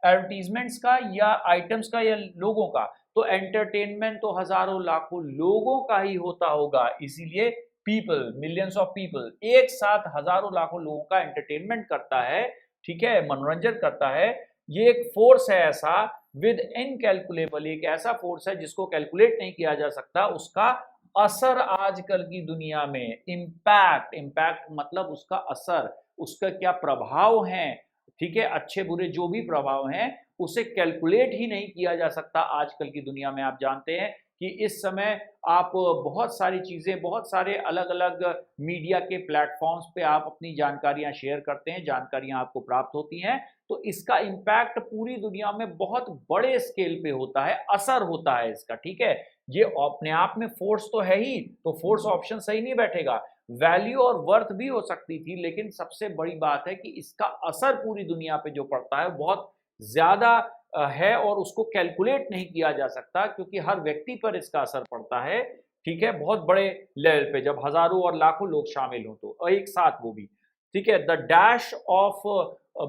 एडवर्टीजमेंट्स का या आइटम्स का या लोगों का। तो एंटरटेनमेंट तो हजारों लाखों लोगों का ही होता होगा, इसीलिए पीपल, मिलियंस ऑफ पीपल, एक साथ हजारों लाखों लोगों का एंटरटेनमेंट करता है। ठीक है, मनोरंजन करता है। ये एक फोर्स है ऐसा विद इनकैलकुलेबल, एक ऐसा फोर्स है जिसको कैलकुलेट नहीं किया जा सकता। उसका असर आजकल की दुनिया में, इम्पैक्ट मतलब उसका असर, उसका क्या प्रभाव है। ठीक है, अच्छे बुरे जो भी प्रभाव हैं उसे कैलकुलेट ही नहीं किया जा सकता आजकल की दुनिया में। आप जानते हैं कि इस समय आप बहुत सारी चीज़ें, बहुत सारे अलग अलग मीडिया के प्लेटफॉर्म्स पे आप अपनी जानकारियां शेयर करते हैं, जानकारियां आपको प्राप्त होती हैं, तो इसका इम्पैक्ट पूरी दुनिया में बहुत बड़े स्केल पे होता है, असर होता है इसका। ठीक है, ये अपने आप में फोर्स तो है ही, तो फोर्स ऑप्शन सही नहीं बैठेगा। वैल्यू और वर्थ भी हो सकती थी, लेकिन सबसे बड़ी बात है कि इसका असर पूरी दुनिया पे जो पड़ता है बहुत ज्यादा है और उसको कैलकुलेट नहीं किया जा सकता, क्योंकि हर व्यक्ति पर इसका असर पड़ता है। ठीक है, बहुत बड़े लेवल पे, जब हजारों और लाखों लोग शामिल हों तो एक साथ वो भी। ठीक है, the dash of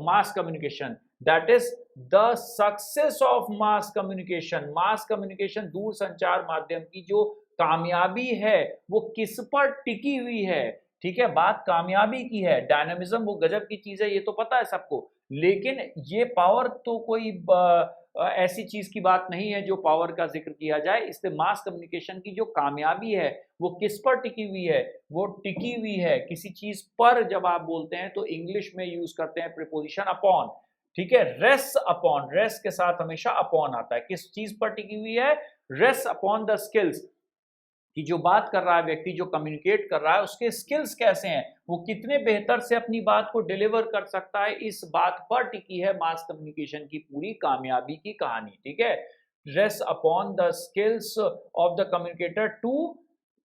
mass communication, that is the success of mass communication. Mass communication, दूर संचार माध्यम की जो कामयाबी है वो किस पर टिकी हुई है। ठीक है, बात कामयाबी की है, डायनामिज्म वो गजब की चीज है, ये तो पता है सबको, लेकिन ये पावर तो कोई ऐसी चीज की बात नहीं है जो पावर का जिक्र किया जाए। इसलिए मास कम्युनिकेशन की जो कामयाबी है वो किस पर टिकी हुई है, वो टिकी हुई है किसी चीज पर। जब आप बोलते हैं तो इंग्लिश में यूज करते हैं प्रीपोजिशन अपॉन, ठीक है, रेस्ट अपॉन, रेस्ट के साथ हमेशा अपॉन आता है। किस चीज पर टिकी हुई है, रेस्ट अपॉन द स्किल्स, कि जो बात कर रहा है व्यक्ति, जो कम्युनिकेट कर रहा है, उसके स्किल्स कैसे हैं, वो कितने बेहतर से अपनी बात को डिलीवर कर सकता है, इस बात पर टिकी है मास कम्युनिकेशन की पूरी कामयाबी की कहानी। ठीक है, rest upon the skills of the communicator to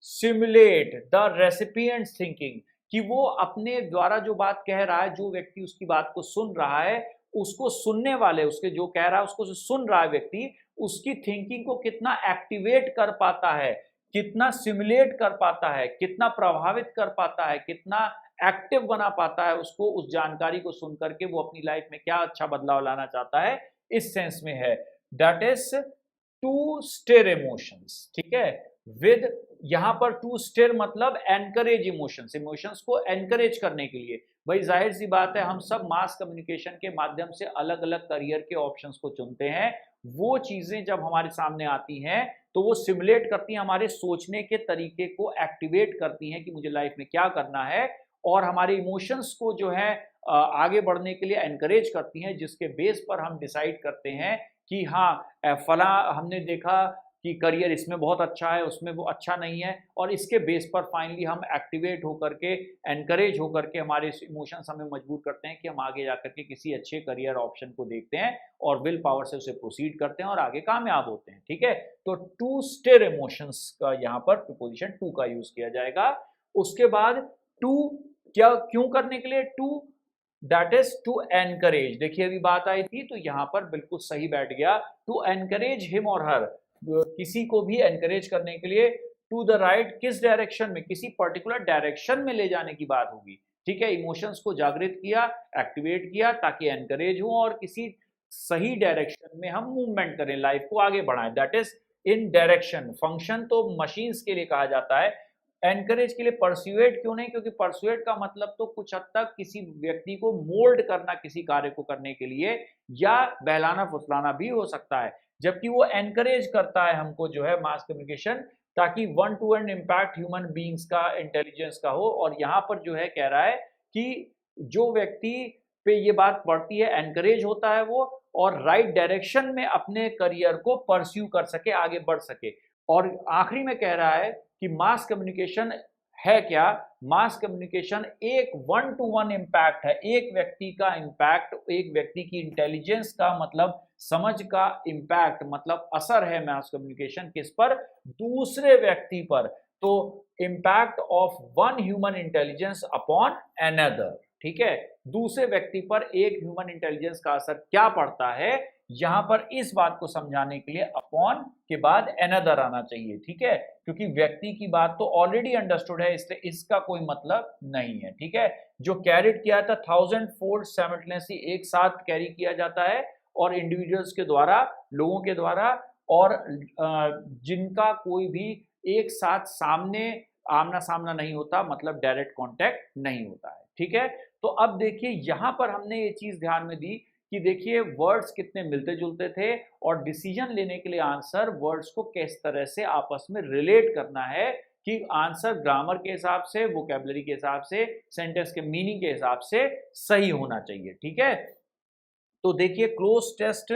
simulate the recipients thinking, कि वो अपने द्वारा जो बात कह रहा है, जो व्यक्ति उसकी बात को सुन रहा है, उसको सुनने वाले, उसके जो कह रहा है उसको जो सुन रहा है व्यक्ति, उसकी थिंकिंग को कितना एक्टिवेट कर पाता है, कितना सिमुलेट कर पाता है, कितना प्रभावित कर पाता है, कितना एक्टिव बना पाता है उसको, उस जानकारी को सुन करके वो अपनी लाइफ में क्या अच्छा बदलाव लाना चाहता है, इस सेंस में है। That is to stir emotions. ठीक है, विद, यहां पर टू स्टिर मतलब एनकरेज इमोशंस, इमोशंस को एनकरेज करने के लिए। भाई जाहिर सी बात है, हम सब मास कम्युनिकेशन के माध्यम से अलग अलग करियर के ऑप्शंस को चुनते हैं। वो चीजें जब हमारे सामने आती हैं तो वो सिमुलेट करती हैं हमारे सोचने के तरीके को, एक्टिवेट करती हैं कि मुझे लाइफ में क्या करना है, और हमारे इमोशंस को जो है आगे बढ़ने के लिए एनकरेज करती हैं, जिसके बेस पर हम डिसाइड करते हैं कि हाँ फला हमने देखा कि करियर इसमें बहुत अच्छा है, उसमें वो अच्छा नहीं है, और इसके बेस पर फाइनली हम एक्टिवेट होकर के, एनकरेज होकर के, हमारे इमोशंस हमें मजबूर करते हैं कि हम आगे जाकर के किसी अच्छे करियर ऑप्शन को देखते हैं और विल पावर से उसे प्रोसीड करते हैं और आगे कामयाब होते हैं। ठीक है, तो टू स्टिर इमोशंस का यहाँ पर प्रीपोजिशन टू का यूज किया जाएगा। उसके बाद टू क्या क्यों करने के लिए, to that is to encourage. देखिए अभी बात आई थी तो यहाँ पर बिल्कुल सही बैठ गया, टू एनकरेज हिम और हर, किसी को भी एनकरेज करने के लिए, टू द राइट, किस डायरेक्शन में, किसी पर्टिकुलर डायरेक्शन में ले जाने की बात होगी। ठीक है, इमोशंस को जागृत किया, एक्टिवेट किया ताकि एनकरेज हो और किसी सही डायरेक्शन में हम मूवमेंट करें, लाइफ को आगे बढ़ाएं। That is in direction. Function तो मशीन्स के लिए कहा जाता है, एनकरेज के लिए परस्यूएट क्यों नहीं, क्योंकि परस्यूएट का मतलब तो कुछ हद तक किसी व्यक्ति को मोल्ड करना किसी कार्य को करने के लिए, या बहलाना फुसलाना भी हो सकता है, जबकि वो एनकरेज करता है हमको जो है मास कम्युनिकेशन, ताकि one two one impact human beings का, इंटेलिजेंस का हो। और यहाँ पर जो है कह रहा है कि जो व्यक्ति पे ये बात पड़ती है, एनकरेज होता है वो, और राइट डायरेक्शन में अपने करियर को परस्यू कर सके, आगे बढ़ सके। और आखिरी में कह रहा है कि मास कम्युनिकेशन है क्या, मास कम्युनिकेशन एक वन टू वन इम्पैक्ट है, एक व्यक्ति का इम्पैक्ट, एक व्यक्ति की इंटेलिजेंस का मतलब समझ का इम्पैक्ट, मतलब असर है मास कम्युनिकेशन किस पर, दूसरे व्यक्ति पर। तो impact of one human intelligence upon another. ठीक है, दूसरे व्यक्ति पर एक ह्यूमन इंटेलिजेंस का असर क्या पड़ता है, यहां पर इस बात को समझाने के लिए अपॉन के बाद अनदर आना चाहिए। ठीक है, क्योंकि व्यक्ति की बात तो ऑलरेडी अंडरस्टूड है, इसलिए इसका कोई मतलब नहीं है। ठीक है, जो कैरिड किया था 1000 फोल्ड साइमल्टेनियसली, एक साथ कैरी किया जाता है, और इंडिविजुअल्स के द्वारा, लोगों के द्वारा, और जिनका कोई भी एक साथ सामने आमना सामना नहीं होता, मतलब डायरेक्ट कांटेक्ट नहीं होता है। ठीक है, तो अब देखिए यहां पर हमने ये चीज ध्यान में दी कि देखिए वर्ड्स कितने मिलते जुलते थे, और डिसीजन लेने के लिए आंसर वर्ड्स को किस तरह से आपस में रिलेट करना है, कि आंसर ग्रामर के हिसाब से, वोकैबुलरी के हिसाब से, सेंटेंस के मीनिंग के हिसाब से सही होना चाहिए। ठीक है, तो देखिए cloze test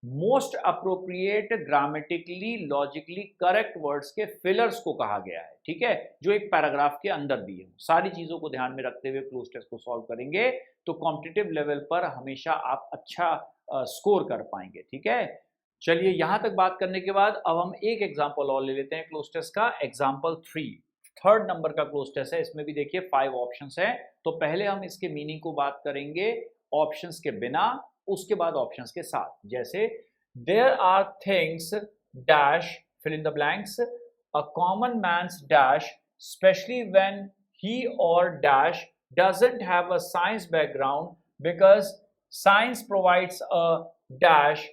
most appropriate grammatically logically correct words के फिलर्स को कहा गया है। ठीक है, जो एक पैराग्राफ के अंदर दिए, सारी चीजों को ध्यान में रखते हुए क्लोज टेस्ट को सॉल्व करेंगे तो कॉम्पिटिटिव लेवल पर हमेशा आप अच्छा स्कोर कर पाएंगे। ठीक है, चलिए यहां तक बात करने के बाद अब हम एक एग्जाम्पल और ले लेते हैं क्लोज टेस्ट का, एग्जाम्पल 3, थर्ड नंबर का क्लोज टेस्ट है। इसमें भी देखिए 5 ऑप्शंस हैं, तो पहले हम इसके मीनिंग को बात करेंगे ऑप्शंस के बिना, उसके बाद ऑप्शंस के साथ। जैसे there are things dash fill in the blanks, a common man's dash specially when he और dash doesn't have a science background because science provides a dash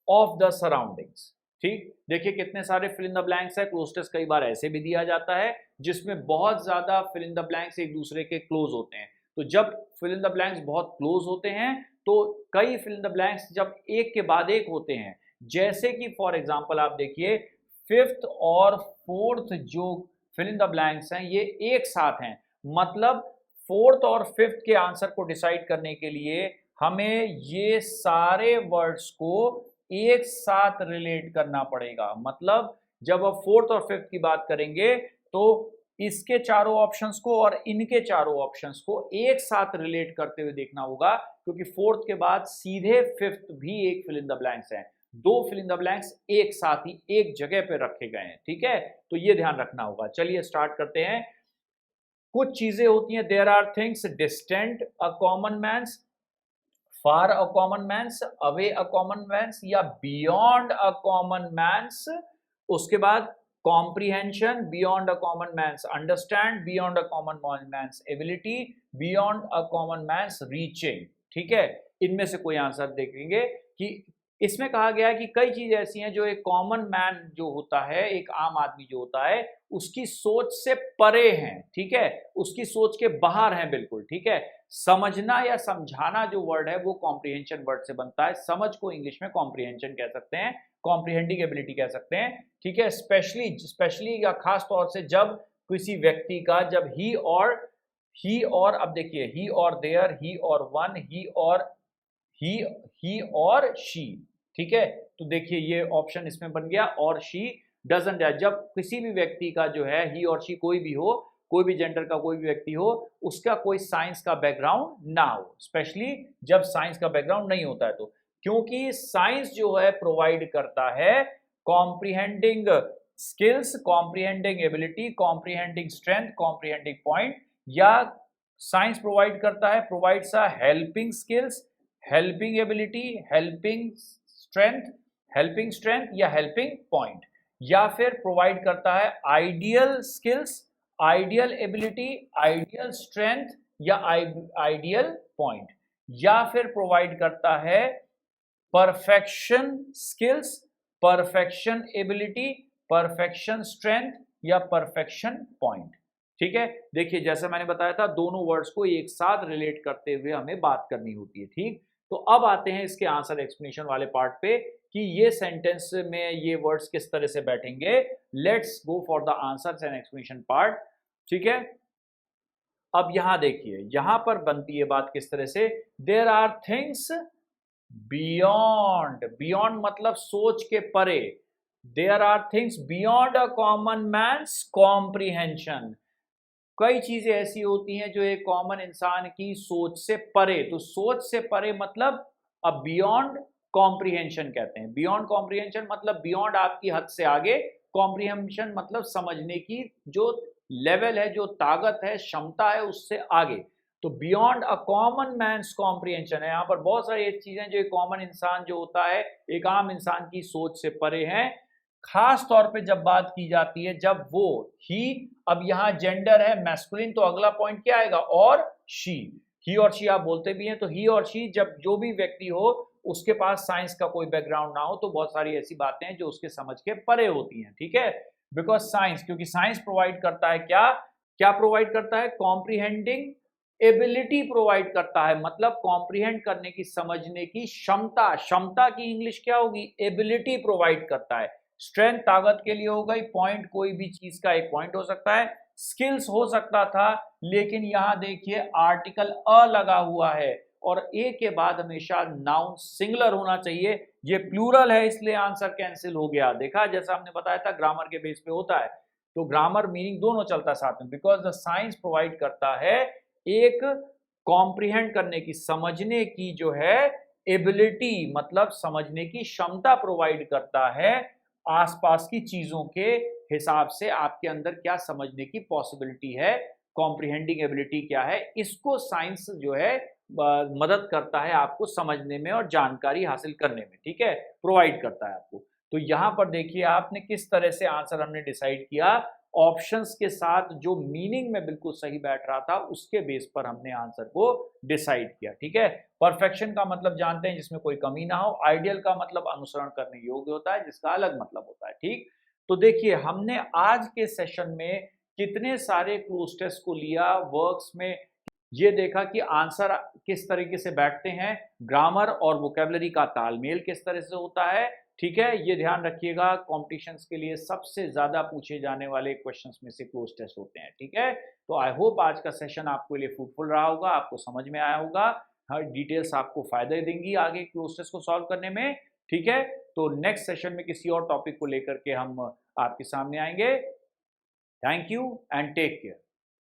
of the surroundings. ठीक, देखिए कितने सारे फिल इन द ब्लैंक्स है। Cloze test कई बार ऐसे भी दिया जाता है जिसमें बहुत ज्यादा फिल इन द ब्लैंक्स एक दूसरे के क्लोज होते हैं। तो जब फिल इन द ब्लैंक्स बहुत क्लोज होते हैं तो कई फिल इन द ब्लैंक्स जब एक के बाद एक होते हैं, जैसे कि फॉर एग्जांपल आप देखिए फिफ्थ और फोर्थ जो फिल इन द ब्लैंक्स हैं ये एक साथ हैं, मतलब फोर्थ और फिफ्थ के आंसर को डिसाइड करने के लिए हमें ये सारे वर्ड्स को एक साथ रिलेट करना पड़ेगा। मतलब जब आप फोर्थ और फिफ्थ की बात करेंगे तो इसके चारों ऑप्शंस को और इनके चारों ऑप्शंस को एक साथ रिलेट करते हुए देखना होगा, क्योंकि फोर्थ के बाद सीधे फिफ्थ भी एक फिल इन द ब्लैंक्स है, दो फिल इन द ब्लैंक्स एक साथ ही एक जगह पे रखे गए हैं। ठीक है, तो ये ध्यान रखना होगा। चलिए स्टार्ट करते हैं। कुछ चीजें होती हैं, there are things distant a common man's, far a common man's, away a common man's या बियॉन्ड अ कॉमन मैन्स। उसके बाद comprehension beyond a common man's, understand beyond a common man's ability, beyond a common man's reaching. ठीक है, इनमें से कोई answer देखेंगे कि इसमें कहा गया है कि कई चीजें ऐसी हैं जो एक कॉमन मैन जो होता है, एक आम आदमी जो होता है, उसकी सोच से परे हैं। ठीक है, उसकी सोच के बाहर हैं बिल्कुल। ठीक है, समझना या समझाना जो वर्ड है वो कॉम्प्रिहेंशन वर्ड से बनता है। समझ को इंग्लिश में कॉम्प्रिहेंशन कह सकते हैं, कॉम्प्रिहेंडिंग एबिलिटी कह सकते हैं। ठीक है, स्पेशली या खास तौर से जब किसी व्यक्ति का, जब ही और अब देखिए ही और देयर, ही और वन, ही और शी। ठीक है, तो देखिए ये ऑप्शन इसमें बन गया, और शी डजंट। जब किसी भी व्यक्ति का जो है ही और शी कोई भी हो, कोई भी जेंडर का कोई भी व्यक्ति हो, उसका कोई साइंस का बैकग्राउंड ना हो, स्पेशली जब साइंस का बैकग्राउंड नहीं होता है तो, क्योंकि साइंस जो है प्रोवाइड करता है comprehending skills, comprehending ability, comprehending strength, comprehending point, या साइंस प्रोवाइड करता है, provides a helping skills, helping ability, helping strength या हेल्पिंग पॉइंट, या फिर प्रोवाइड करता है ideal skills, ideal ability, ideal strength या आइडियल पॉइंट, या फिर प्रोवाइड करता है perfection skills, perfection ability, perfection strength या परफेक्शन पॉइंट। ठीक है, देखिए जैसे मैंने बताया था दोनों वर्ड्स को एक साथ रिलेट करते हुए हमें बात करनी होती है। ठीक, तो अब आते हैं इसके आंसर एक्सप्लेनेशन वाले पार्ट पे कि ये सेंटेंस में ये वर्ड्स किस तरह से बैठेंगे। Let's go for the answers and explanation part. ठीक है, अब यहां देखिए, यहां पर बनती है बात किस तरह से, there are things beyond, beyond मतलब सोच के परे, there are things beyond a common man's comprehension. कई चीजें ऐसी होती हैं जो एक कॉमन इंसान की सोच से परे, तो सोच से परे मतलब अब बियॉन्ड कॉम्प्रीहेंशन कहते हैं। बियॉन्ड कॉम्प्रीहेंशन मतलब बियॉन्ड आपकी हद से आगे, कॉम्प्रीहेंशन मतलब समझने की जो लेवल है, जो ताकत है, क्षमता है, उससे आगे। तो beyond a common man's comprehension है, यहाँ पर बहुत सारी चीजें जो एक कॉमन इंसान जो होता है, एक आम इंसान की सोच से परे हैं। खास तौर पे जब बात की जाती है, जब वो ही, अब यहां जेंडर है मैस्कुलिन, तो अगला पॉइंट क्या आएगा, और शी, ही और शी आप बोलते भी हैं, तो ही और शी जब जो भी व्यक्ति हो उसके पास साइंस का कोई बैकग्राउंड ना हो, तो बहुत सारी ऐसी बातें हैं जो उसके समझ के परे होती हैं। ठीक है, बिकॉज साइंस, क्योंकि साइंस प्रोवाइड करता है क्या क्या प्रोवाइड करता है, कॉम्प्रीहेंडिंग एबिलिटी प्रोवाइड करता है, मतलब कॉम्प्रीहेंड करने की, समझने की क्षमता, क्षमता की इंग्लिश क्या होगी, एबिलिटी प्रोवाइड करता है। स्ट्रेंथ ताकत के लिए हो गई, पॉइंट कोई भी चीज का एक पॉइंट हो सकता है, स्किल्स हो सकता था, लेकिन यहां देखिए आर्टिकल अ लगा हुआ है और ए के बाद हमेशा नाउन सिंगुलर होना चाहिए, ये प्लूरल है इसलिए आंसर कैंसिल हो गया। देखा, जैसा हमने बताया था ग्रामर के बेस पे होता है, तो ग्रामर मीनिंग दोनों चलता है साथ में, बिकॉज द साइंस प्रोवाइड करता है एक कॉम्प्रीहेंड करने की, समझने की जो है एबिलिटी, मतलब समझने की क्षमता प्रोवाइड करता है, आसपास की चीजों के हिसाब से आपके अंदर क्या समझने की पॉसिबिलिटी है, कॉम्प्रीहेंडिंग एबिलिटी क्या है, इसको साइंस जो है मदद करता है आपको समझने में और जानकारी हासिल करने में। ठीक है, प्रोवाइड करता है आपको। तो यहां पर देखिए आपने किस तरह से आंसर हमने डिसाइड किया, ऑप्शंस के साथ जो मीनिंग में बिल्कुल सही बैठ रहा था उसके बेस पर हमने आंसर को डिसाइड किया। ठीक है, परफेक्शन का मतलब जानते हैं जिसमें कोई कमी ना हो, आइडियल का मतलब अनुसरण करने योग्य होता है, जिसका अलग मतलब होता है। ठीक, तो देखिए हमने आज के सेशन में कितने सारे क्लोज टेस्ट को लिया वर्क्स में, ये देखा कि आंसर किस तरीके से बैठते हैं, ग्रामर और वोकेबलरी का तालमेल किस तरह से होता है। ठीक है, ये ध्यान रखिएगा, कॉम्पिटिशन्स के लिए सबसे ज़्यादा पूछे जाने वाले क्वेश्चंस में से क्लोज टेस्ट होते हैं। ठीक है, तो आई होप आज का सेशन आपके लिए फ्रूटफुल रहा होगा, आपको समझ में आया होगा, हर डिटेल्स आपको फायदे देंगी आगे क्लोज टेस्ट को सॉल्व करने में। ठीक है, तो नेक्स्ट सेशन में किसी और टॉपिक को लेकर के हम आपके सामने आएंगे। Thank you and take care.